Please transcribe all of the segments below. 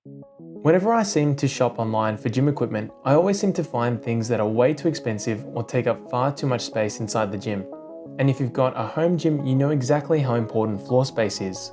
Whenever I seem to shop online for gym equipment, I always seem to find things that are way too expensive or take up far too much space inside the gym. And if you've got a home gym, you know exactly how important floor space is.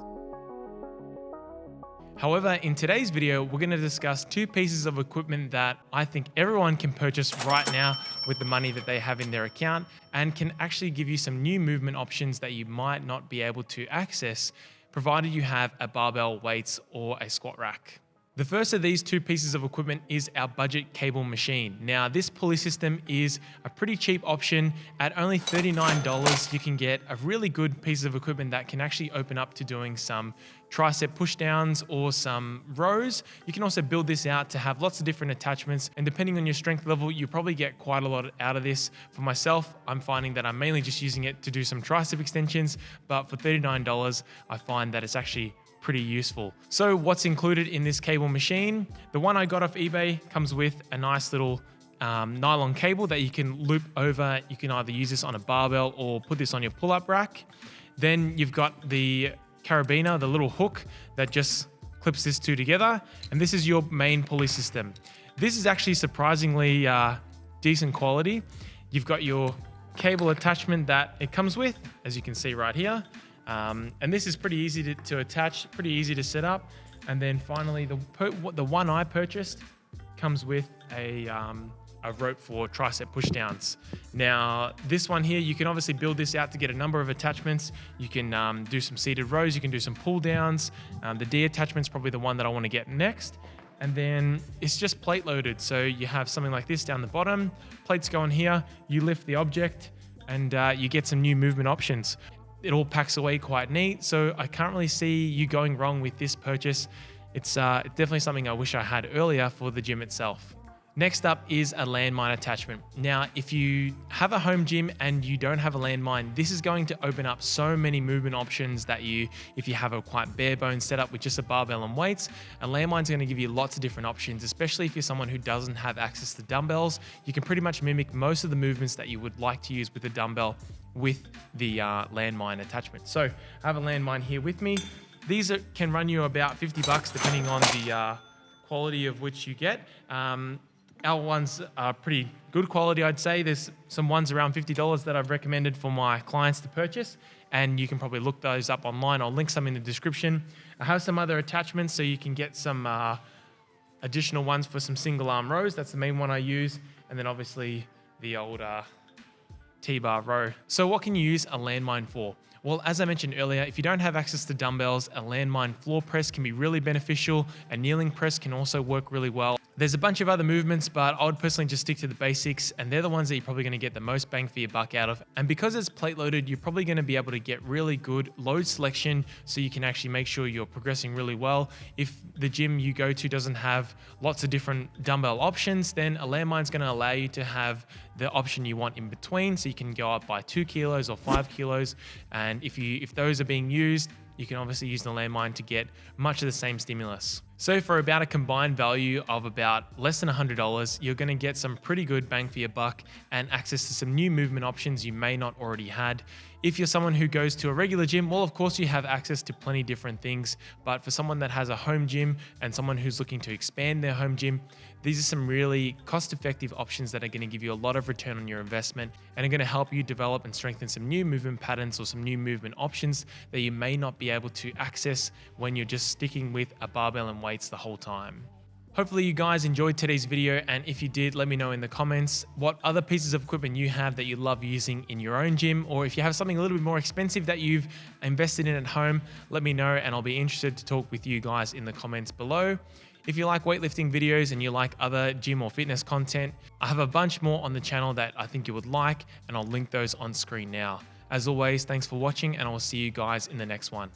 However, in today's video, we're going to discuss two pieces of equipment that I think everyone can purchase right now with the money that they have in their account and can actually give you some new movement options that you might not be able to access provided you have a barbell, weights, or a squat rack. The first of these two pieces of equipment is our budget cable machine. Now, this pulley system is a pretty cheap option. At only $39, you can get a really good piece of equipment that can actually open up to doing some tricep pushdowns or some rows. You can also build this out to have lots of different attachments, and depending on your strength level, you probably get quite a lot out of this. For myself, I'm finding that I'm mainly just using it to do some tricep extensions, but for $39, I find that it's actually pretty useful. So what's included in this cable machine? The one I got off eBay comes with a nice little nylon cable that you can loop over. You can either use this on a barbell or put this on your pull-up rack. Then you've got the carabiner, the little hook that just clips this two together. And this is your main pulley system. This is actually surprisingly decent quality. You've got your cable attachment that it comes with, as you can see right here. And this is pretty easy to attach, pretty easy to set up. And then finally, the one I purchased comes with a rope for tricep pushdowns. Now, this one here, you can obviously build this out to get a number of attachments. You can do some seated rows, you can do some pull downs. The D attachment's probably the one that I want to get next. And then it's just plate loaded. So you have something like this down the bottom, plates go on here, you lift the object, and you get some new movement options. It all packs away quite neat, so I can't really see you going wrong with this purchase. It's definitely something I wish I had earlier for the gym itself. Next up is a landmine attachment. Now, if you have a home gym and you don't have a landmine, this is going to open up so many movement options that if you have a quite bare bones setup with just a barbell and weights, a landmine is going to give you lots of different options, especially if you're someone who doesn't have access to dumbbells. You can pretty much mimic most of the movements that you would like to use with a dumbbell with the landmine attachment. So I have a landmine here with me. These can run you about $50 depending on the quality of which you get. Our ones are pretty good quality, I'd say. There's some ones around $50 that I've recommended for my clients to purchase, and you can probably look those up online. I'll link some in the description. I have some other attachments so you can get some additional ones for some single arm rows. That's the main one I use. And then obviously the old T-bar row. So what can you use a landmine for? Well, as I mentioned earlier, if you don't have access to dumbbells, a landmine floor press can be really beneficial. A kneeling press can also work really well. There's a bunch of other movements, but I would personally just stick to the basics, and they're the ones that you're probably going to get the most bang for your buck out of. And because it's plate loaded, you're probably going to be able to get really good load selection, so you can actually make sure you're progressing really well. If the gym you go to doesn't have lots of different dumbbell options, then a landmine is going to allow you to have the option you want in between, so you can go up by 2 kilos or 5 kilos. And if those are being used, you can obviously use the landmine to get much of the same stimulus. So for about a combined value of about less than $100, you're going to get some pretty good bang for your buck and access to some new movement options you may not already had. If you're someone who goes to a regular gym, well, of course you have access to plenty different things, but for someone that has a home gym and someone who's looking to expand their home gym, these are some really cost-effective options that are going to give you a lot of return on your investment and are going to help you develop and strengthen some new movement patterns or some new movement options that you may not be able to access when you're just sticking with a barbell and weights the whole time. Hopefully you guys enjoyed today's video, and if you did, let me know in the comments what other pieces of equipment you have that you love using in your own gym, or if you have something a little bit more expensive that you've invested in at home, let me know and I'll be interested to talk with you guys in the comments below. If you like weightlifting videos and you like other gym or fitness content, I have a bunch more on the channel that I think you would like, and I'll link those on screen now. As always, thanks for watching, and I'll see you guys in the next one.